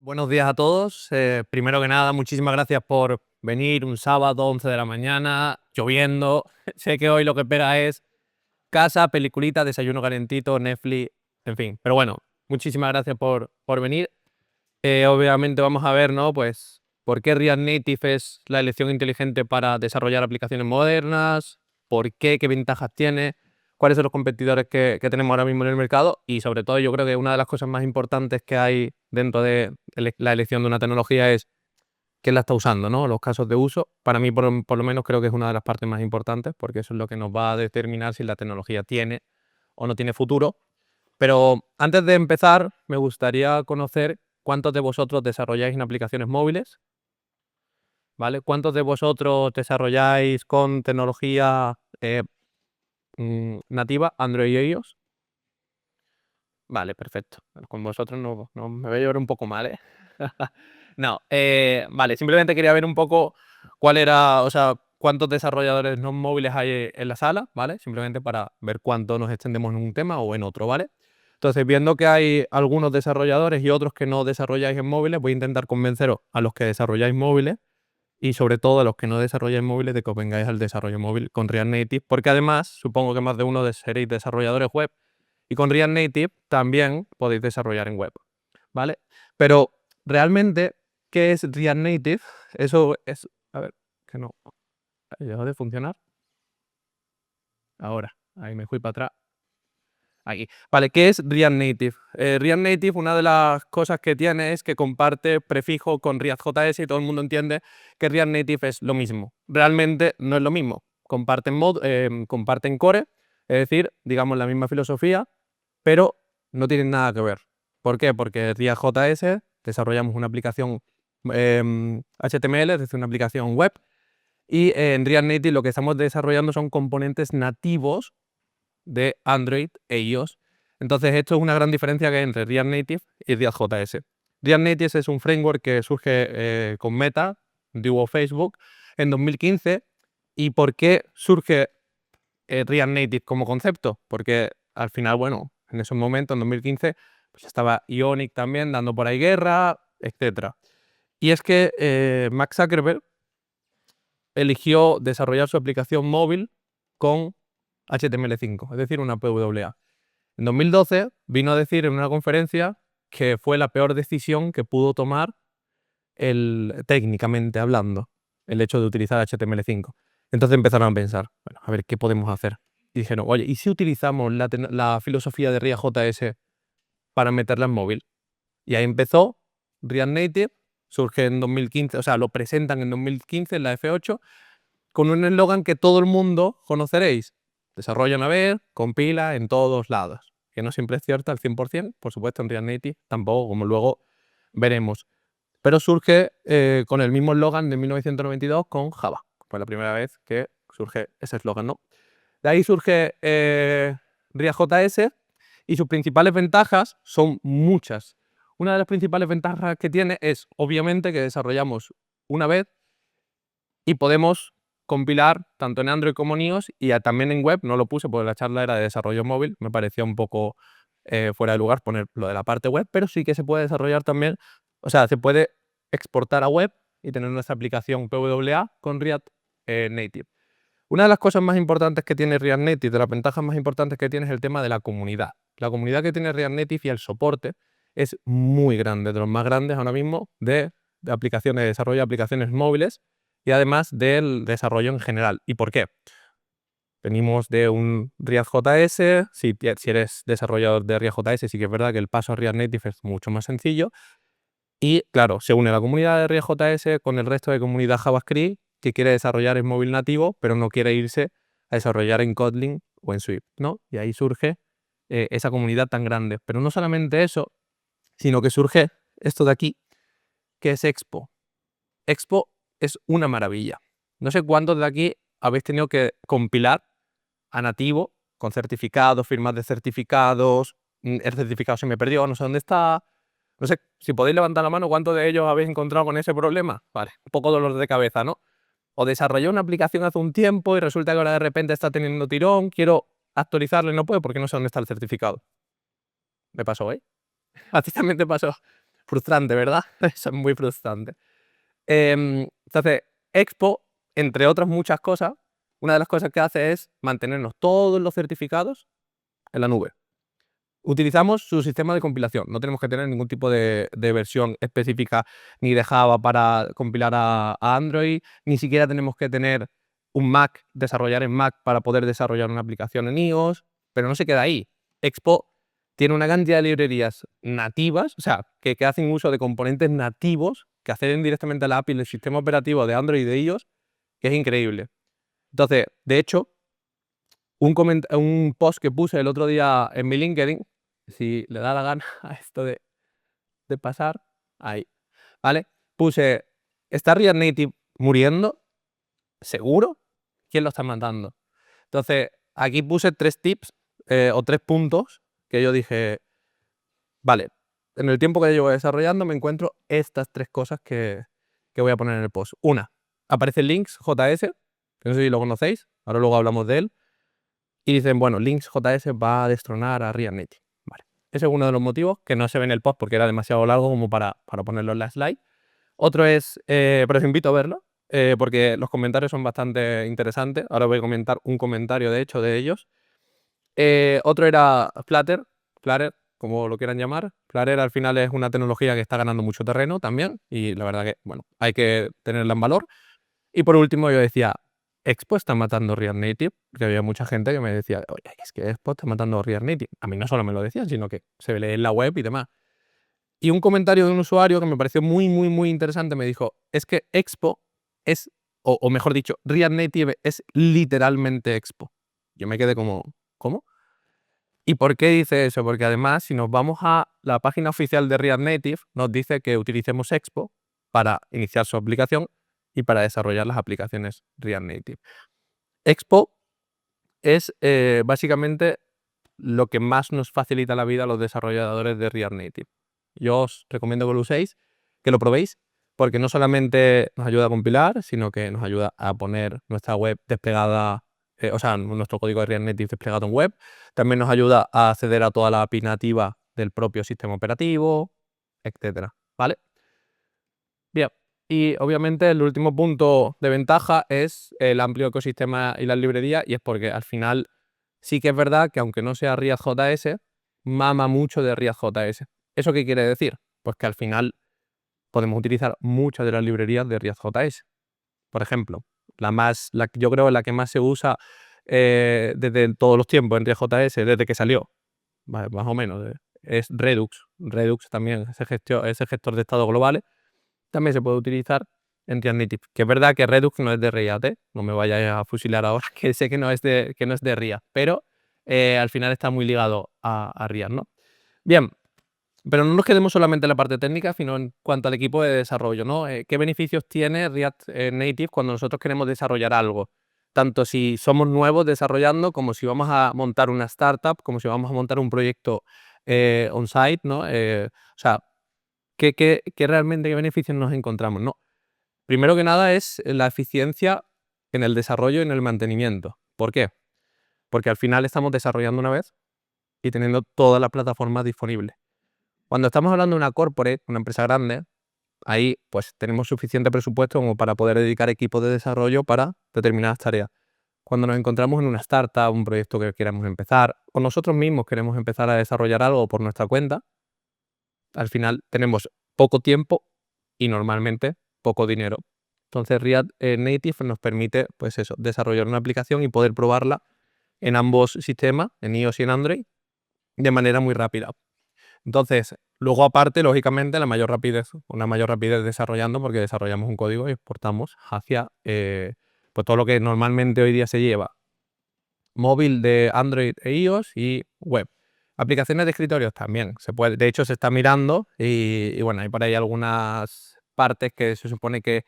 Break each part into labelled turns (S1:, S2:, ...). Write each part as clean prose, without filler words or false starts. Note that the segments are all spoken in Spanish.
S1: Buenos días a todos. Primero que nada, muchísimas gracias por venir un sábado, 11 de la mañana, lloviendo. Sé que hoy lo que pega es casa, peliculita, desayuno calentito, Netflix, en fin. Pero bueno, muchísimas gracias por venir. Obviamente vamos a ver, ¿no? Pues, ¿por qué React Native es la elección inteligente para desarrollar aplicaciones modernas? ¿Por qué? ¿Qué ventajas tiene? ¿Cuáles son los competidores que tenemos ahora mismo en el mercado? Y sobre todo, yo creo que una de las cosas más importantes que hay dentro de la elección de una tecnología es quién la está usando, ¿no? Los casos de uso. Para mí, por lo menos, creo que es una de las partes más importantes, porque eso es lo que nos va a determinar si la tecnología tiene o no tiene futuro. Pero antes de empezar, me gustaría conocer cuántos de vosotros desarrolláis en aplicaciones móviles, ¿vale? ¿Cuántos de vosotros desarrolláis con tecnología nativa, Android y iOS? Vale, perfecto. Bueno, con vosotros no me voy a llevar un poco mal, ¿eh? No, vale, simplemente quería ver un poco cuál era, o sea, cuántos desarrolladores no móviles hay en la sala, ¿vale? Simplemente para ver cuánto nos extendemos en un tema o en otro, ¿vale? Entonces, viendo que hay algunos desarrolladores y otros que no desarrolláis en móviles, voy a intentar convenceros a los que desarrolláis móviles y sobre todo a los que no desarrolláis móviles de que os vengáis al desarrollo móvil con React Native, porque además supongo que más de uno seréis desarrolladores web y con React Native también podéis desarrollar en web, ¿vale? Pero realmente, ¿qué es React Native? Eso es... A ver, que no... ¿Ha dejado de funcionar? Ahora, ahí me fui para atrás. Aquí. Vale, ¿qué es React Native? React Native, una de las cosas que tiene es que comparte prefijo con React.js y todo el mundo entiende que React Native es lo mismo. Realmente no es lo mismo. Comparten core, es decir, digamos la misma filosofía, pero no tienen nada que ver. ¿Por qué? Porque React.js desarrollamos una aplicación HTML, es decir, una aplicación web, y en React Native lo que estamos desarrollando son componentes nativos de Android e iOS. Entonces, esto es una gran diferencia que hay entre React Native y React.js. React Native es un framework que surge con Meta, antiguo Facebook, en 2015. ¿Y por qué surge React Native como concepto? Porque al final, bueno, en esos momentos, en 2015, pues estaba Ionic también dando por ahí guerra, etc. Y es que Mark Zuckerberg eligió desarrollar su aplicación móvil con HTML5, es decir, una PWA. En 2012 vino a decir en una conferencia que fue la peor decisión que pudo tomar técnicamente hablando, el hecho de utilizar HTML5. Entonces empezaron a pensar, bueno, a ver, ¿qué podemos hacer? Y dijeron, oye, ¿y si utilizamos la filosofía de React.js para meterla en móvil? Y ahí empezó React Native, surge en 2015, o sea, lo presentan en 2015 en la F8, con un eslogan que todo el mundo conoceréis. Desarrolla una vez, compila en todos lados. Que no siempre es cierto al 100%, por supuesto en React Native tampoco, como luego veremos. Pero surge con el mismo eslogan de 1992 con Java. Fue la primera vez que surge ese eslogan, ¿no? De ahí surge React.js y sus principales ventajas son muchas. Una de las principales ventajas que tiene es, obviamente, que desarrollamos una vez y podemos compilar tanto en Android como en iOS y también en web. No lo puse porque la charla era de desarrollo móvil, me parecía un poco fuera de lugar poner lo de la parte web, pero sí que se puede desarrollar también, o sea, se puede exportar a web y tener nuestra aplicación PWA con React Native. Una de las cosas más importantes que tiene React Native, de las ventajas más importantes que tiene, es el tema de la comunidad. La comunidad que tiene React Native y el soporte es muy grande, de los más grandes ahora mismo de aplicaciones, de desarrollo de aplicaciones móviles y además del desarrollo en general. ¿Y por qué? Venimos de un React.js, si eres desarrollador de React.js sí que es verdad que el paso a React Native es mucho más sencillo y claro, se une la comunidad de React.js con el resto de comunidad JavaScript que quiere desarrollar en móvil nativo pero no quiere irse a desarrollar en Kotlin o en Swift, ¿no? Y ahí surge esa comunidad tan grande. Pero no solamente eso, sino que surge esto de aquí, que es Expo. Expo es una maravilla. No sé cuántos de aquí habéis tenido que compilar a nativo con certificados, firmas de certificados, el certificado se me perdió, no sé dónde está. No sé, si podéis levantar la mano, ¿cuántos de ellos habéis encontrado con ese problema? Vale, un poco dolor de cabeza, ¿no? O desarrollé una aplicación hace un tiempo y resulta que ahora de repente está teniendo tirón, quiero actualizarla y no puedo porque no sé dónde está el certificado. Me pasó, ¿eh? A ti también te pasó. frustrante, ¿verdad? Eso es muy frustrante. Entonces, Expo, entre otras muchas cosas, una de las cosas que hace es mantenernos todos los certificados en la nube. Utilizamos su sistema de compilación, no tenemos que tener ningún tipo de versión específica ni de Java para compilar a Android, ni siquiera tenemos que tener un Mac, desarrollar en Mac para poder desarrollar una aplicación en iOS, pero no se queda ahí. Expo tiene una cantidad de librerías nativas, o sea, que hacen uso de componentes nativos que acceden directamente a la API del sistema operativo de Android y de iOS, que es increíble. Entonces, de hecho, un post que puse el otro día en mi LinkedIn, si le da la gana a esto de pasar, ahí, ¿vale? Puse, ¿está React Native muriendo? ¿Seguro? ¿Quién lo está matando? Entonces, aquí puse 3 tips o 3 puntos que yo dije, vale, en el tiempo que llevo desarrollando me encuentro estas 3 cosas que voy a poner en el post. Una, aparece Links.js, que no sé si lo conocéis, ahora luego hablamos de él. Y dicen, bueno, Links.js va a destronar a React Native. Vale. Ese es uno de los motivos que no se ve en el post porque era demasiado largo como para ponerlo en la slide. Otro es, pero os invito a verlo, porque los comentarios son bastante interesantes. Ahora voy a comentar un comentario, de hecho, de ellos. Otro era Flutter, como lo quieran llamar. Flutter al final es una tecnología que está ganando mucho terreno también y la verdad que, bueno, hay que tenerla en valor. Y por último yo decía, Expo está matando React Native, porque había mucha gente que me decía, oye, es que Expo está matando React Native. A mí no solo me lo decían, sino que se lee en la web y demás. Y un comentario de un usuario que me pareció muy, muy, muy interesante me dijo, es que Expo es, o mejor dicho, React Native es literalmente Expo. Yo me quedé como, ¿cómo? ¿Y por qué dice eso? Porque además, si nos vamos a la página oficial de React Native, nos dice que utilicemos Expo para iniciar su aplicación y para desarrollar las aplicaciones React Native. Expo es básicamente lo que más nos facilita la vida a los desarrolladores de React Native. Yo os recomiendo que lo uséis, que lo probéis, porque no solamente nos ayuda a compilar, sino que nos ayuda a poner nuestra web desplegada, o sea, nuestro código de React Native desplegado en web. También nos ayuda a acceder a toda la API nativa del propio sistema operativo, etcétera, ¿vale? Bien, y obviamente el último punto de ventaja es el amplio ecosistema y las librerías, y es porque al final sí que es verdad que aunque no sea React.js, mama mucho de React.js. ¿Eso qué quiere decir? Pues que al final podemos utilizar muchas de las librerías de React.js. Por ejemplo, yo creo la que más se usa desde todos los tiempos en React.js, desde que salió, más o menos, es Redux. Redux también, ese gestor de estados globales, también se puede utilizar en React Native. Que es verdad que Redux no es de React, no me vayáis a fusilar ahora, que sé que no es de React, pero al final está muy ligado a React, ¿no? Bien, pero no nos quedemos solamente en la parte técnica, sino en cuanto al equipo de desarrollo, ¿no? ¿Qué beneficios tiene React Native cuando nosotros queremos desarrollar algo? Tanto si somos nuevos desarrollando, como si vamos a montar una startup, como si vamos a montar un proyecto on-site, ¿no? O sea, ¿qué realmente qué beneficios nos encontramos? ¿No? Primero que nada es la eficiencia en el desarrollo y en el mantenimiento. ¿Por qué? Porque al final estamos desarrollando una vez y teniendo todas las plataformas disponibles. Cuando estamos hablando de una corporate, una empresa grande, ahí pues tenemos suficiente presupuesto como para poder dedicar equipos de desarrollo para determinadas tareas. Cuando nos encontramos en una startup, un proyecto que queramos empezar, o nosotros mismos queremos empezar a desarrollar algo por nuestra cuenta, al final tenemos poco tiempo y normalmente poco dinero. Entonces React Native nos permite, pues eso, desarrollar una aplicación y poder probarla en ambos sistemas, en iOS y en Android, de manera muy rápida. Entonces, luego aparte, lógicamente, una mayor rapidez desarrollando, porque desarrollamos un código y exportamos hacia pues todo lo que normalmente hoy día se lleva. Móvil de Android e iOS y web. Aplicaciones de escritorios también. Se puede, de hecho, se está mirando y bueno, hay por ahí algunas partes que se supone que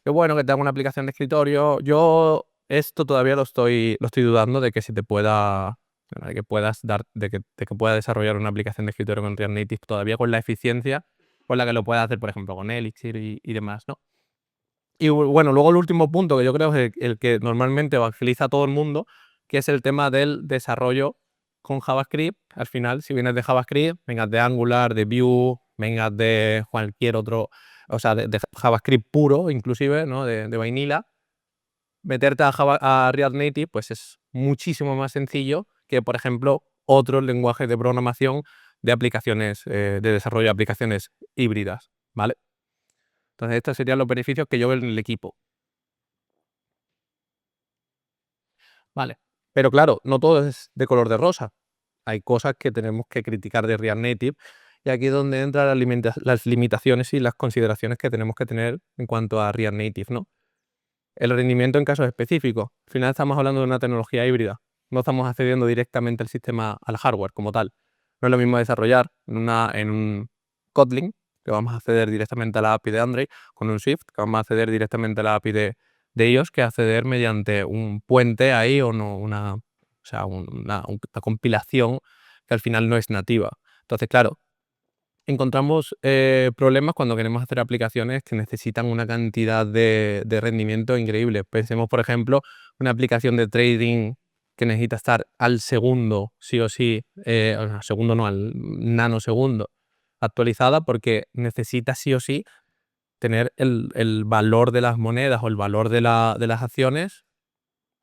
S1: bueno, que te haga una aplicación de escritorio. Yo esto todavía lo estoy dudando de que si te pueda, de que puedas de que pueda desarrollar una aplicación de escritorio con React Native todavía con la eficiencia con la que lo pueda hacer, por ejemplo, con Elixir y demás, ¿no? Y bueno, luego el último punto que yo creo es el que normalmente evangeliza a todo el mundo, que es el tema del desarrollo con JavaScript. Al final, si vienes de JavaScript, vengas de Angular, de Vue, vengas de cualquier otro, o sea, de JavaScript puro, inclusive, ¿no? De vanilla, meterte a React Native, pues es muchísimo más sencillo que, por ejemplo, otros lenguajes de programación de aplicaciones, de desarrollo de aplicaciones híbridas, ¿vale? Entonces, estos serían los beneficios que yo veo en el equipo. Vale. Pero claro, no todo es de color de rosa. Hay cosas que tenemos que criticar de React Native, y aquí es donde entran las limitaciones y las consideraciones que tenemos que tener en cuanto a React Native, ¿no? El rendimiento en casos específicos. Al final estamos hablando de una tecnología híbrida. No estamos accediendo directamente al sistema, al hardware como tal. No es lo mismo desarrollar en un Kotlin, que vamos a acceder directamente a la API de Android, con un Swift, que vamos a acceder directamente a la API de iOS, que acceder mediante un puente ahí o no, o sea, una compilación que al final no es nativa. Entonces, claro, encontramos problemas cuando queremos hacer aplicaciones que necesitan una cantidad de rendimiento increíble. Pensemos, por ejemplo, una aplicación de trading que necesita estar al segundo, sí o sí, o sea, segundo no, al nanosegundo actualizada, porque necesita sí o sí tener el valor de las monedas o el valor de las acciones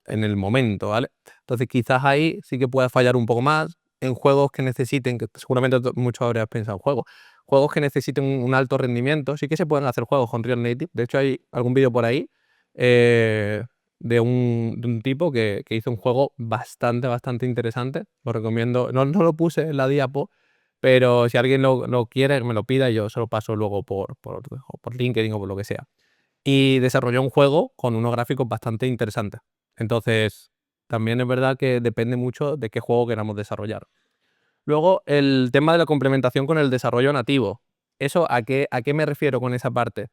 S1: en el momento, ¿vale? Entonces quizás ahí sí que pueda fallar un poco más en juegos que necesiten, que seguramente muchos habréis pensado en juegos que necesiten un alto rendimiento. Sí que se pueden hacer juegos con Real Native. De hecho, hay algún vídeo por ahí de un tipo que hizo un juego bastante interesante. Lo recomiendo. No lo puse en la diapo, pero si alguien lo quiere, me lo pida y yo se lo paso luego por LinkedIn o por lo que sea. Y desarrolló un juego con unos gráficos bastante interesantes. Entonces, también es verdad que depende mucho de qué juego queramos desarrollar. Luego, el tema de la complementación con el desarrollo nativo. ¿Eso a qué me refiero con esa parte?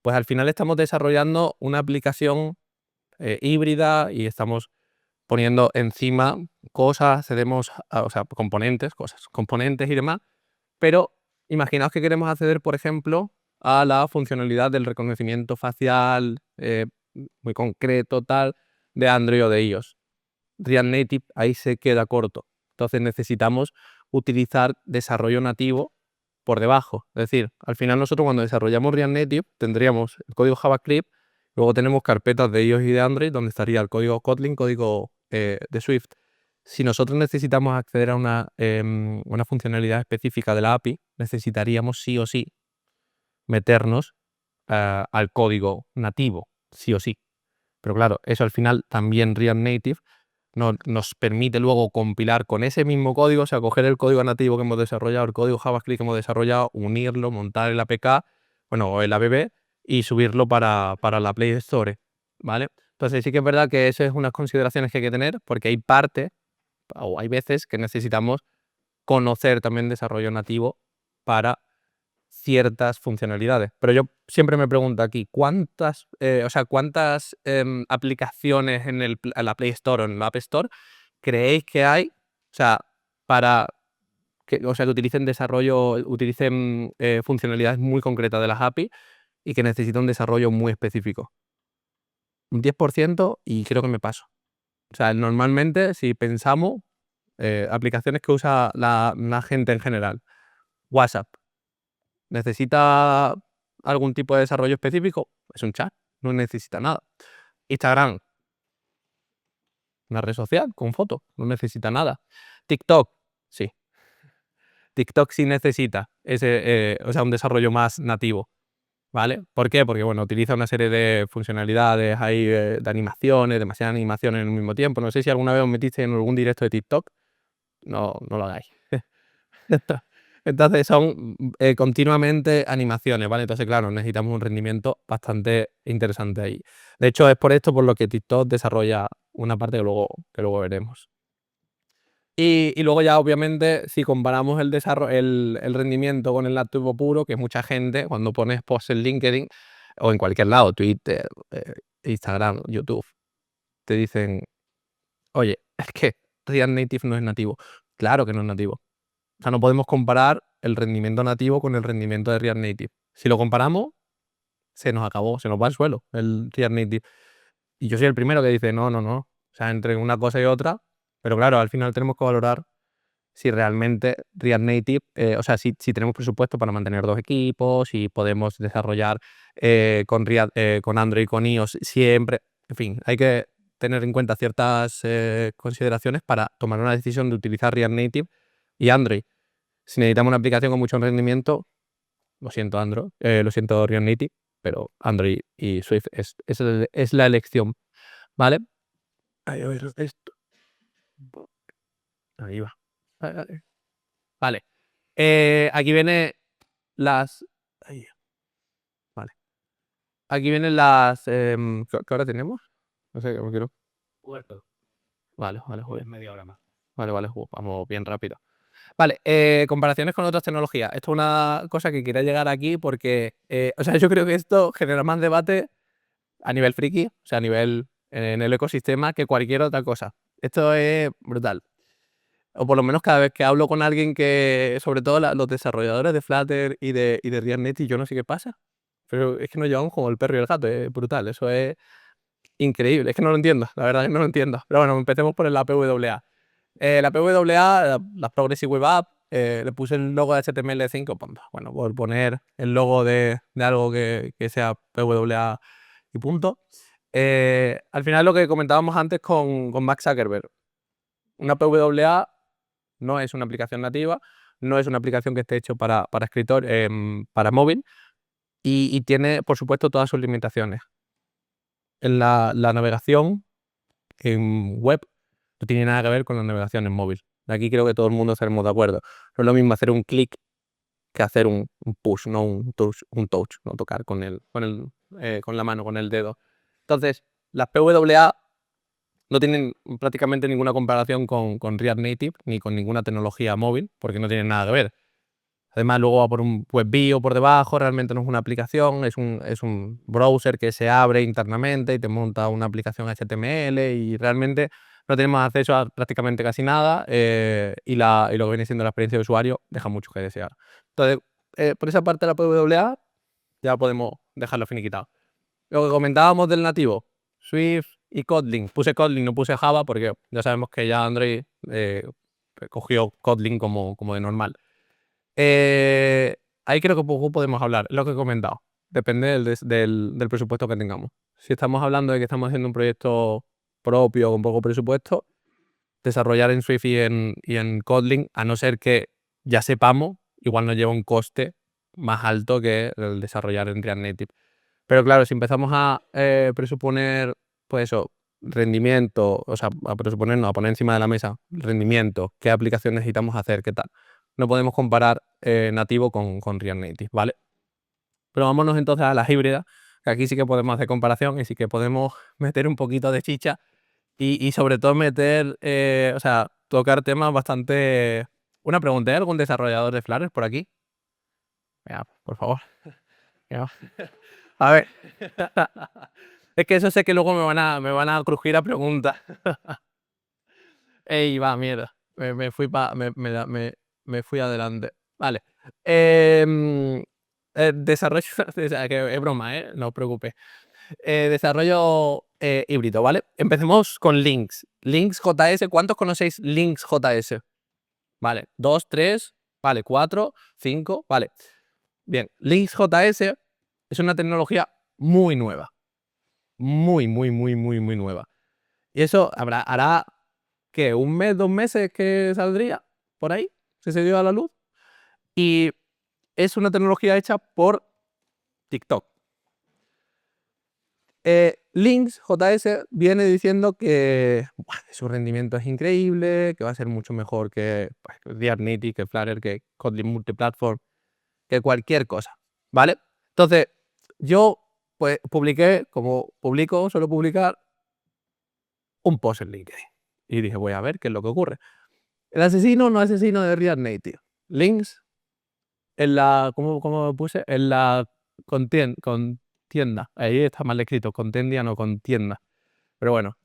S1: Pues al final estamos desarrollando una aplicación híbrida y estamos poniendo encima cosas, o sea, componentes y demás, pero imaginaos que queremos acceder, por ejemplo, a la funcionalidad del reconocimiento facial muy concreto, tal, de Android o de iOS. React Native ahí se queda corto. Entonces necesitamos utilizar desarrollo nativo por debajo. Es decir, al final nosotros cuando desarrollamos React Native tendríamos el código JavaScript, luego tenemos carpetas de iOS y de Android donde estaría el código Kotlin, código de Swift. Si nosotros necesitamos acceder a una funcionalidad específica de la API, necesitaríamos sí o sí meternos al código nativo, sí o sí. Pero claro, eso al final también React Native nos permite luego compilar con ese mismo código, o sea, coger el código nativo que hemos desarrollado, el código JavaScript que hemos desarrollado, unirlo, montar el APK, bueno, o el ABB, y subirlo para la Play Store, ¿vale? Entonces sí que es verdad que eso es unas consideraciones que hay que tener, porque hay partes o hay veces que necesitamos conocer también desarrollo nativo para ciertas funcionalidades. Pero yo siempre me pregunto aquí, ¿cuántas aplicaciones en la Play Store o en la App Store creéis que hay? O sea, para que utilicen funcionalidades muy concretas de las API y que necesitan un desarrollo muy específico. Un 10% y creo que me paso. O sea, normalmente, si pensamos, aplicaciones que usa la gente en general, WhatsApp, ¿necesita algún tipo de desarrollo específico? Es un chat, no necesita nada. Instagram, una red social con fotos, no necesita nada. TikTok, sí. TikTok sí necesita un desarrollo más nativo, ¿vale? ¿Por qué? Porque, bueno, utiliza una serie de funcionalidades ahí, de animaciones, demasiadas animaciones en un mismo tiempo. No sé si alguna vez os metiste en algún directo de TikTok. No lo hagáis. Entonces son continuamente animaciones, ¿vale? Entonces, claro, necesitamos un rendimiento bastante interesante ahí. De hecho, es por esto por lo que TikTok desarrolla una parte que luego veremos. Y luego ya, obviamente, si comparamos el rendimiento con el nativo puro, que mucha gente, cuando pones post en LinkedIn o en cualquier lado, Twitter, Instagram, YouTube, te dicen, oye, es que React Native no es nativo. Claro que no es nativo. O sea, no podemos comparar el rendimiento nativo con el rendimiento de React Native. Si lo comparamos, se nos acabó, se nos va al suelo el React Native. Y yo soy el primero que dice, no. O sea, entre una cosa y otra, pero claro, al final tenemos que valorar si realmente React Native, o sea, si tenemos presupuesto para mantener 2 equipos, si podemos desarrollar con con Android, con iOS siempre. En fin, hay que tener en cuenta ciertas consideraciones para tomar una decisión de utilizar React Native y Android. Si necesitamos una aplicación con mucho rendimiento, lo siento Android, lo siento React Native, pero Android y Swift es la elección, ¿vale? Ay, a ver, esto. Ahí va. Vale. Aquí viene las. Ahí, vale. Aquí vienen las. ¿Qué hora tenemos? No sé, me quiero.
S2: Puerto.
S1: Vale, joder.
S2: Media hora más.
S1: Vale, vamos bien rápido. Vale, comparaciones con otras tecnologías. Esto es una cosa que quería llegar aquí porque, o sea, yo creo que esto genera más debate a nivel friki, o sea, a nivel en el ecosistema que cualquier otra cosa. Esto es brutal. O por lo menos cada vez que hablo con alguien que, sobre todo los desarrolladores de Flutter y de React Native, yo no sé qué pasa. Pero es que nos llevamos como el perro y el gato, es brutal. Eso es increíble. Es que no lo entiendo, la verdad es que no lo entiendo. Pero bueno, empecemos por la PWA. La PWA, la Progressive Web App, le puse el logo de HTML5, bueno, por poner el logo de algo que sea PWA y punto. Al final lo que comentábamos antes con Max Zuckerberg. Una PWA no es una aplicación nativa, no es una aplicación que esté hecho para escritor, para móvil y tiene, por supuesto, todas sus limitaciones. En la navegación en web no tiene nada que ver con la navegación en móvil. Aquí creo que todo el mundo estaremos de acuerdo. No es lo mismo hacer un clic que hacer un push, no un touch, no tocar con la mano, con el dedo. Entonces, las PWA no tienen prácticamente ninguna comparación con React Native ni con ninguna tecnología móvil, porque no tienen nada que ver. Además, luego va por un WebView por debajo, realmente no es una aplicación, es un browser que se abre internamente y te monta una aplicación HTML y realmente no tenemos acceso a prácticamente casi nada y lo que viene siendo la experiencia de usuario deja mucho que desear. Entonces, por esa parte de la PWA ya podemos dejarlo finiquitado. Lo que comentábamos del nativo, Swift y Kotlin. Puse Kotlin, no puse Java porque ya sabemos que ya Android cogió Kotlin como de normal. Ahí creo que poco podemos hablar, lo que he comentado. Depende del presupuesto que tengamos. Si estamos hablando de que estamos haciendo un proyecto propio con poco presupuesto, desarrollar en Swift y en Kotlin, a no ser que ya sepamos, igual nos lleva un coste más alto que el desarrollar en React Native. Pero claro, si empezamos a presuponer, pues eso, rendimiento, o sea, a presuponernos, a poner encima de la mesa rendimiento, qué aplicación necesitamos hacer, qué tal. No podemos comparar nativo con React Native, ¿vale? Pero vámonos entonces a las híbridas, que aquí sí que podemos hacer comparación y sí que podemos meter un poquito de chicha y sobre todo meter, o sea, tocar temas bastante. Una pregunta, ¿hay algún desarrollador de Flutter por aquí? Venga, por favor. Venga. A ver. Es que eso sé que luego me van a crujir a preguntas. Ey, va, mierda. Me fui me fui adelante. Vale. Desarrollo. O sea, que es broma, no os preocupéis. Desarrollo híbrido, ¿vale? Empecemos con Links. Links JS. ¿Cuántos conocéis Links JS? Vale. 2, 3, vale. 4, 5, vale. Bien. Links JS es una tecnología muy nueva. Muy nueva. Y eso hará, ¿qué? ¿Un mes, 2 meses que saldría por ahí? Se dio a la luz. Y es una tecnología hecha por TikTok. Links JS viene diciendo que su rendimiento es increíble, que va a ser mucho mejor que React Native, que Flutter, que Kotlin Multiplatform, que cualquier cosa, ¿vale? Entonces, yo pues publiqué, como suelo publicar, un post en LinkedIn. Y dije, voy a ver qué es lo que ocurre. El asesino no asesino de React Native. Links en la. ¿Cómo puse? En la contienda. Ahí está mal escrito. Contendia, no contienda. Pero bueno.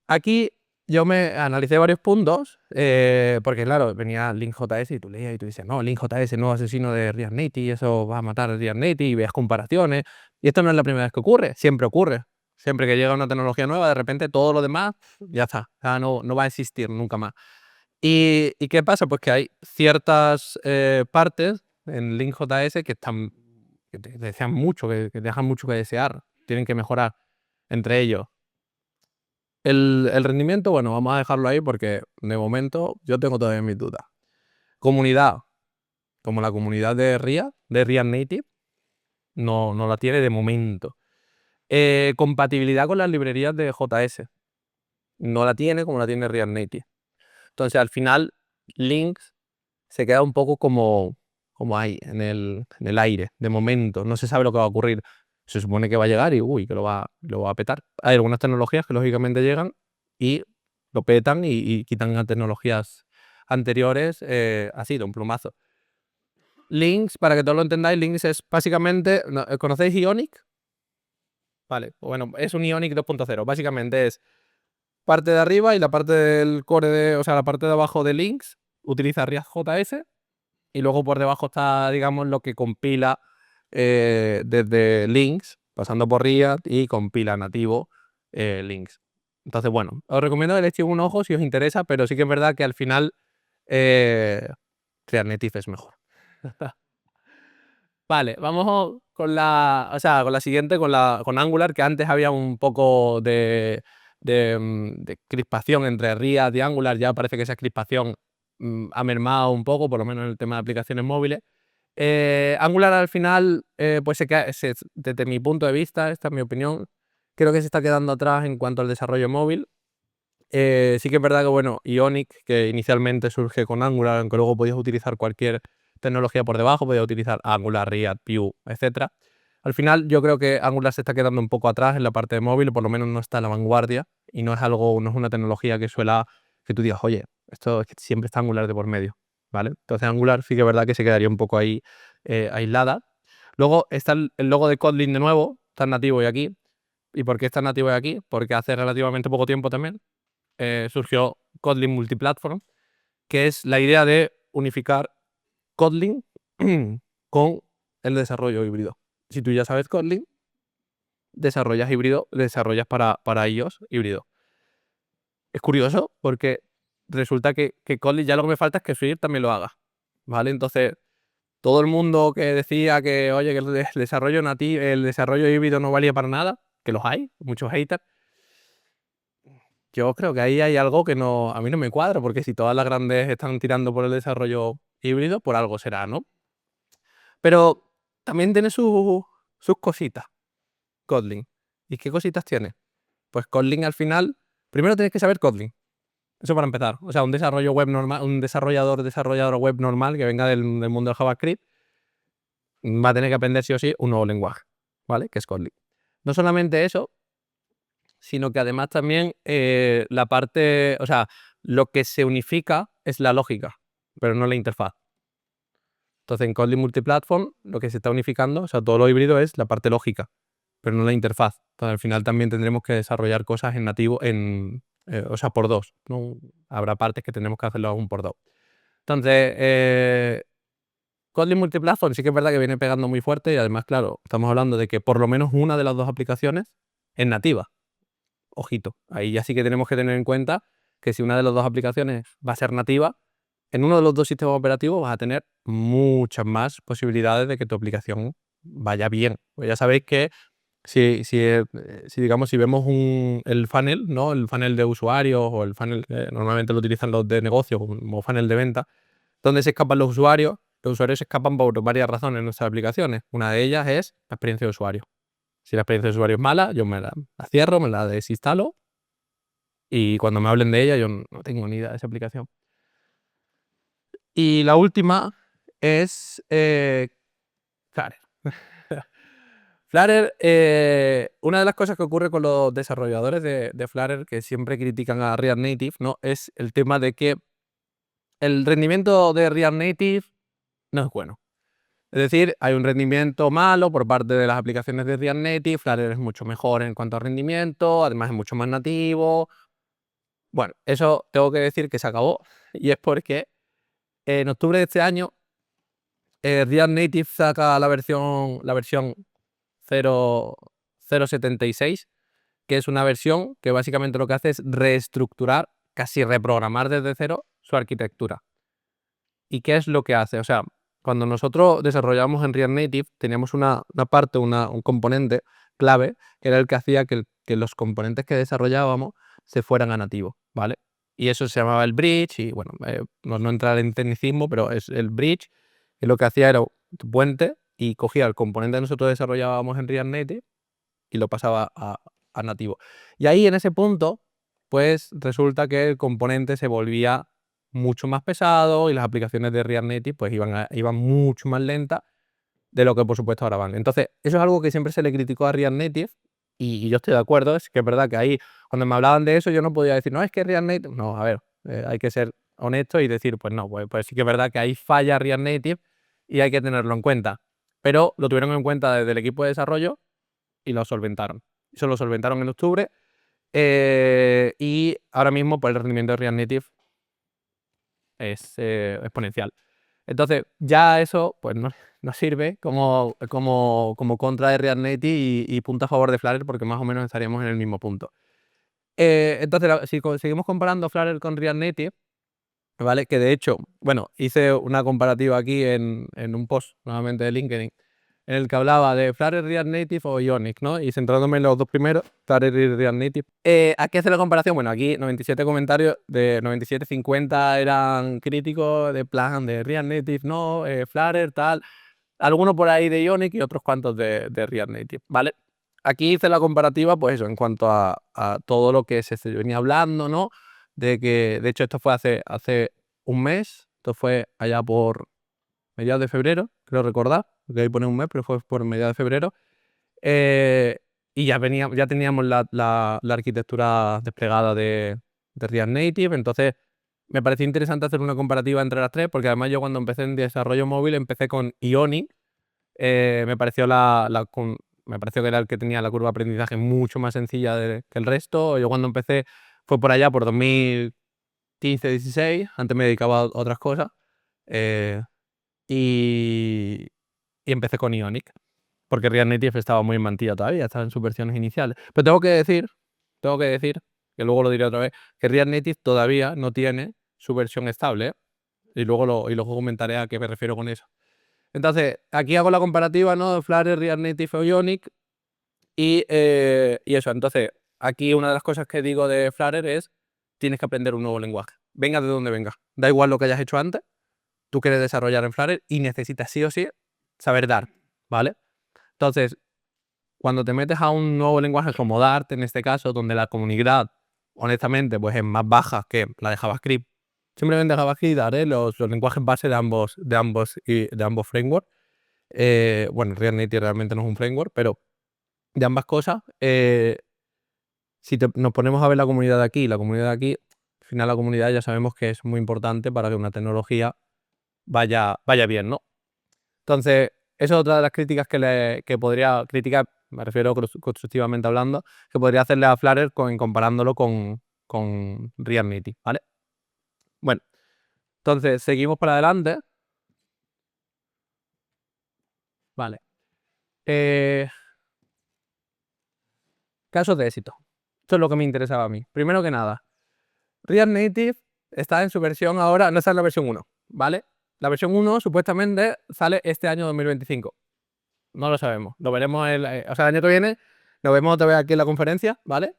S1: Aquí yo me analicé varios puntos. Porque claro, venía Link.js y tú leías y tú dices, no, Link.js no asesino de React Native, eso va a matar a React Native y veas comparaciones. Y esto no es la primera vez que ocurre. Siempre ocurre. Siempre que llega una tecnología nueva, de repente todo lo demás ya está. O sea, no va a existir nunca más. ¿Y qué pasa? Pues que hay ciertas partes en Link.js que te desean mucho, que dejan mucho que desear, tienen que mejorar. Entre ellos, el rendimiento, bueno, vamos a dejarlo ahí porque de momento yo tengo todavía mis dudas. Comunidad, como la comunidad de React Native, no la tiene de momento. Compatibilidad con las librerías de JS, no la tiene como la tiene React Native. Entonces, al final, Links se queda un poco como ahí, en el aire, de momento. No se sabe lo que va a ocurrir. Se supone que va a llegar y que lo va a petar. Hay algunas tecnologías que lógicamente llegan y lo petan y quitan a tecnologías anteriores así, de un plumazo. Links, para que todos lo entendáis, Links es básicamente, ¿conocéis Ionic? Vale, bueno, es un Ionic 2.0. Básicamente es parte de arriba y la parte del core, o sea, la parte de abajo de Links utiliza React.js y luego por debajo está, digamos, lo que compila desde Links, pasando por React y compila nativo Links. Entonces, bueno, os recomiendo que le echéis un ojo si os interesa, pero sí que es verdad que al final React Native es mejor. Vale, vamos con la siguiente, con Angular, que antes había un poco de crispación entre React y Angular. Ya parece que esa crispación ha mermado un poco, por lo menos en el tema de aplicaciones móviles. Angular al final, pues desde mi punto de vista, esta es mi opinión, creo que se está quedando atrás en cuanto al desarrollo móvil. Sí que es verdad que, bueno, Ionic, que inicialmente surge con Angular, aunque luego podías utilizar cualquier tecnología por debajo, podías utilizar Angular, React, Vue, etc. Al final yo creo que Angular se está quedando un poco atrás en la parte de móvil, por lo menos no está a la vanguardia y no es una tecnología que tú digas, oye, esto es que siempre está Angular de por medio, ¿vale? Entonces Angular sí que es verdad que se quedaría un poco ahí aislada. Luego está el logo de Kotlin de nuevo, está nativo y aquí. ¿Y por qué está nativo y aquí? Porque hace relativamente poco tiempo también surgió Kotlin Multiplatform, que es la idea de unificar Kotlin con el desarrollo híbrido. Si tú ya sabes Kotlin, desarrollas para iOS híbrido. Es curioso porque resulta que Kotlin ya lo que me falta es que Swift también lo haga, ¿vale? Entonces, todo el mundo que decía que, oye, que el desarrollo híbrido no valía para nada, que los hay, muchos haters. Yo creo que ahí hay algo que a mí no me cuadra, porque si todas las grandes están tirando por el desarrollo híbrido, por algo será, ¿no? Pero también tiene sus cositas, Kotlin. ¿Y qué cositas tiene? Pues Kotlin al final, primero tienes que saber Kotlin. Eso para empezar. O sea, un desarrollo web normal, un desarrollador web normal que venga del mundo del JavaScript, va a tener que aprender sí o sí un nuevo lenguaje, ¿vale? Que es Kotlin. No solamente eso, sino que además también la parte, o sea, lo que se unifica es la lógica, pero no la interfaz. Entonces, en Kotlin Multiplatform, lo que se está unificando, o sea, todo lo híbrido es la parte lógica, pero no la interfaz. Entonces, al final también tendremos que desarrollar cosas en nativo, o sea, por dos, ¿no? Habrá partes que tendremos que hacerlo aún por dos. Entonces, Kotlin Multiplatform sí que es verdad que viene pegando muy fuerte y además, claro, estamos hablando de que por lo menos una de las dos aplicaciones es nativa. Ojito, ahí ya sí que tenemos que tener en cuenta que si una de las dos aplicaciones va a ser nativa, en uno de los dos sistemas operativos vas a tener muchas más posibilidades de que tu aplicación vaya bien. Pues ya sabéis que digamos, si vemos el funnel, ¿no? El funnel de usuarios o el funnel que normalmente lo utilizan los de negocio como funnel de venta, donde se escapan los usuarios se escapan por varias razones en nuestras aplicaciones. Una de ellas es la experiencia de usuario. Si la experiencia de usuario es mala, yo me la cierro, me la desinstalo y cuando me hablen de ella yo no tengo ni idea de esa aplicación. Y la última es Flutter. Flutter, una de las cosas que ocurre con los desarrolladores de Flutter que siempre critican a React Native, ¿no? Es el tema de que el rendimiento de React Native no es bueno. Es decir, hay un rendimiento malo por parte de las aplicaciones de React Native. Flutter es mucho mejor en cuanto a rendimiento, además es mucho más nativo. Bueno, eso tengo que decir que se acabó y es porque en octubre de este año React Native saca la versión 0.76, que es una versión que básicamente lo que hace es reestructurar, casi reprogramar desde cero su arquitectura. ¿Y qué es lo que hace? O sea, cuando nosotros desarrollamos en React Native, teníamos una parte, un componente clave, que era el que hacía que los componentes que desarrollábamos se fueran a nativo, ¿vale? Y eso se llamaba el bridge, y bueno, no entrar en tecnicismo, pero es el bridge, que lo que hacía era un puente y cogía el componente que nosotros desarrollábamos en React Native y lo pasaba a nativo. Y ahí en ese punto, pues resulta que el componente se volvía mucho más pesado y las aplicaciones de React Native pues iban mucho más lentas de lo que por supuesto ahora van. Entonces, eso es algo que siempre se le criticó a React Native y yo estoy de acuerdo, es que es verdad que ahí cuando me hablaban de eso yo no podía decir, no, es que React Native, no, a ver, hay que ser honesto y decir, pues no, pues sí que es verdad que ahí falla React Native y hay que tenerlo en cuenta. Pero lo tuvieron en cuenta desde el equipo de desarrollo y lo solventaron. Eso lo solventaron en octubre y ahora mismo pues el rendimiento de React Native es exponencial. Entonces ya eso pues no sirve como contra de React Native y punto a favor de Flutter porque más o menos estaríamos en el mismo punto. Entonces si seguimos comparando Flutter con React Native, ¿vale? Que de hecho, bueno, hice una comparativa aquí en un post nuevamente de LinkedIn en el que hablaba de Flutter, React Native o Ionic, ¿no? Y centrándome en los dos primeros, Flutter y React Native. Aquí hace la comparación, bueno, aquí 97 comentarios, de 97, 50 eran críticos de plan de React Native, no, Flutter, tal. Algunos por ahí de Ionic y otros cuantos de React Native, ¿vale? Aquí hice la comparativa, pues eso, en cuanto a todo lo que se venía hablando, ¿no? De que, de hecho, esto fue hace un mes, esto fue allá por mediados de febrero, creo recordar, porque ahí pone un mes, pero fue por mediados de febrero. Y ya teníamos la arquitectura desplegada de React Native, entonces me pareció interesante hacer una comparativa entre las tres, porque además yo cuando empecé en desarrollo móvil empecé con Ionic, me pareció me pareció que era el que tenía la curva de aprendizaje mucho más sencilla que el resto. Yo cuando empecé fue por allá por 2015, 16, antes me dedicaba a otras cosas. eh, y, y empecé con Ionic, porque React Native estaba muy en mantilla todavía, estaba en sus versiones iniciales. Pero tengo que decir, que luego lo diré otra vez, que React Native todavía no tiene su versión estable, ¿eh? Y luego comentaré a qué me refiero con eso. Entonces, aquí hago la comparativa, ¿no? Flutter, React Native o Ionic. Y eso, entonces, aquí una de las cosas que digo de Flutter es, tienes que aprender un nuevo lenguaje. Venga de donde venga. Da igual lo que hayas hecho antes, tú quieres desarrollar en Flutter y necesitas sí o sí saber Dart, ¿vale? Entonces, cuando te metes a un nuevo lenguaje como Dart, en este caso, donde la comunidad, honestamente, pues es más baja que la de JavaScript, simplemente JavaScript y Dart, los lenguajes base de ambos frameworks. Bueno, React Native realmente no es un framework, pero de ambas cosas, si nos ponemos a ver la comunidad de aquí, al final la comunidad ya sabemos que es muy importante para que una tecnología vaya bien, ¿no? Entonces, eso es otra de las críticas que podría criticar, me refiero constructivamente hablando, que podría hacerle a Flutter comparándolo con React Native, ¿vale? Bueno, entonces seguimos para adelante. Vale. Casos de éxito. Esto es lo que me interesaba a mí. Primero que nada, React Native está en su versión ahora, no está en la versión 1, ¿vale? La versión 1 supuestamente sale este año 2025. No lo sabemos. Lo veremos el año que viene. Nos vemos otra vez aquí en la conferencia, ¿vale?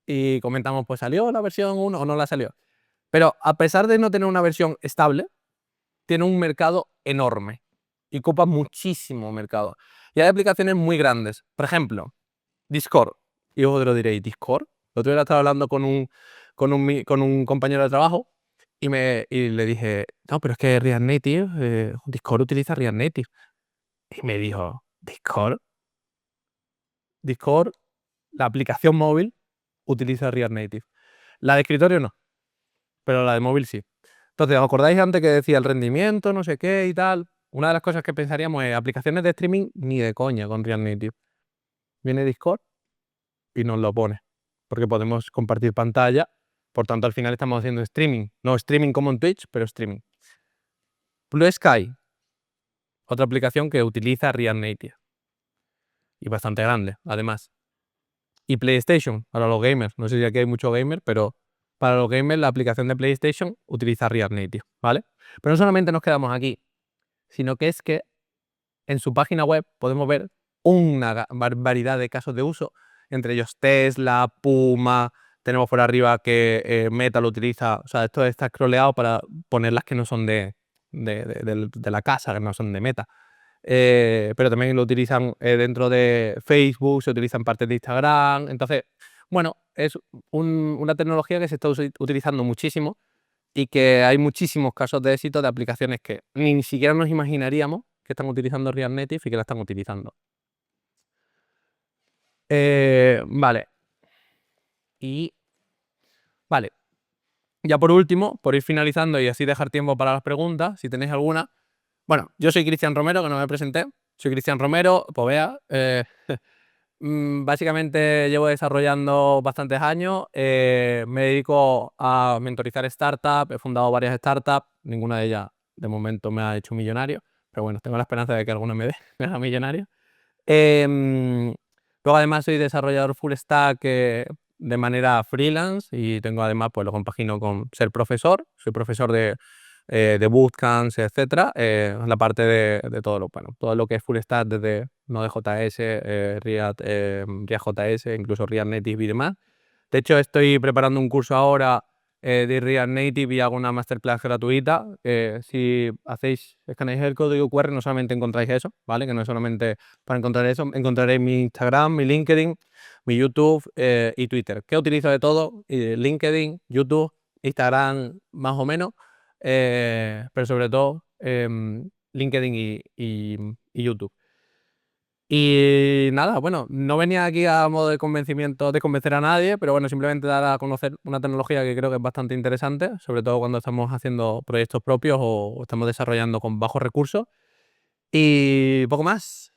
S1: Y comentamos, pues salió la versión 1 o no la salió. Pero a pesar de no tener una versión estable, tiene un mercado enorme y ocupa muchísimo mercado. Y hay aplicaciones muy grandes. Por ejemplo, Discord. Y vosotros diréis, ¿Discord? El otro día estaba hablando con un compañero de trabajo y le dije, no, pero es que React Native, Discord utiliza React Native. Y me dijo, ¿Discord? Discord, la aplicación móvil, utiliza React Native. La de escritorio no, pero la de móvil sí. Entonces, ¿os acordáis antes que decía el rendimiento, no sé qué y tal? Una de las cosas que pensaríamos es aplicaciones de streaming ni de coña con React Native. Viene Discord y nos lo pone, porque podemos compartir pantalla, por tanto al final estamos haciendo streaming. No streaming como en Twitch, pero streaming. Blue Sky, otra aplicación que utiliza React Native. Y bastante grande, además. Y PlayStation, para los gamers. No sé si aquí hay muchos gamers, pero para los gamers, la aplicación de PlayStation utiliza React Native, ¿vale? Pero no solamente nos quedamos aquí, sino que es que en su página web podemos ver una barbaridad de casos de uso, entre ellos Tesla, Puma, tenemos por arriba que Meta lo utiliza, o sea, esto está scrolleado para poner las que no son de la casa, que no son de Meta. Pero también lo utilizan dentro de Facebook, se utilizan partes de Instagram. Entonces, bueno, es una tecnología que se está utilizando muchísimo y que hay muchísimos casos de éxito de aplicaciones que ni siquiera nos imaginaríamos que están utilizando React Native y que la están utilizando. Vale. Y vale. Ya por último, por ir finalizando y así dejar tiempo para las preguntas, si tenéis alguna. Bueno, yo soy Cristian Romero, que no me presenté. Soy Cristian Romero, Povea. Básicamente llevo desarrollando bastantes años. Me dedico a mentorizar startups. He fundado varias startups. Ninguna de ellas de momento me ha hecho millonario. Pero bueno, tengo la esperanza de que alguna me me haga millonario. Luego además soy desarrollador full stack de manera freelance y tengo además, pues lo compagino con ser profesor. Soy profesor de bootcamps, etcétera, la parte de todo todo lo que es full stack desde Node.js, React.js, incluso React Native y demás. De hecho, estoy preparando un curso ahora de React Native y hago una masterclass gratuita. Si escaneáis el código QR, no solamente encontráis eso, ¿vale? Que no es solamente para encontrar eso, encontraréis mi Instagram, mi LinkedIn, mi YouTube y Twitter. ¿Qué utilizo de todo? LinkedIn, YouTube, Instagram, más o menos, pero sobre todo LinkedIn y YouTube. Y nada, bueno, no venía aquí a modo de convencimiento de convencer a nadie, pero bueno, simplemente dar a conocer una tecnología que creo que es bastante interesante, sobre todo cuando estamos haciendo proyectos propios o estamos desarrollando con bajos recursos. Y poco más.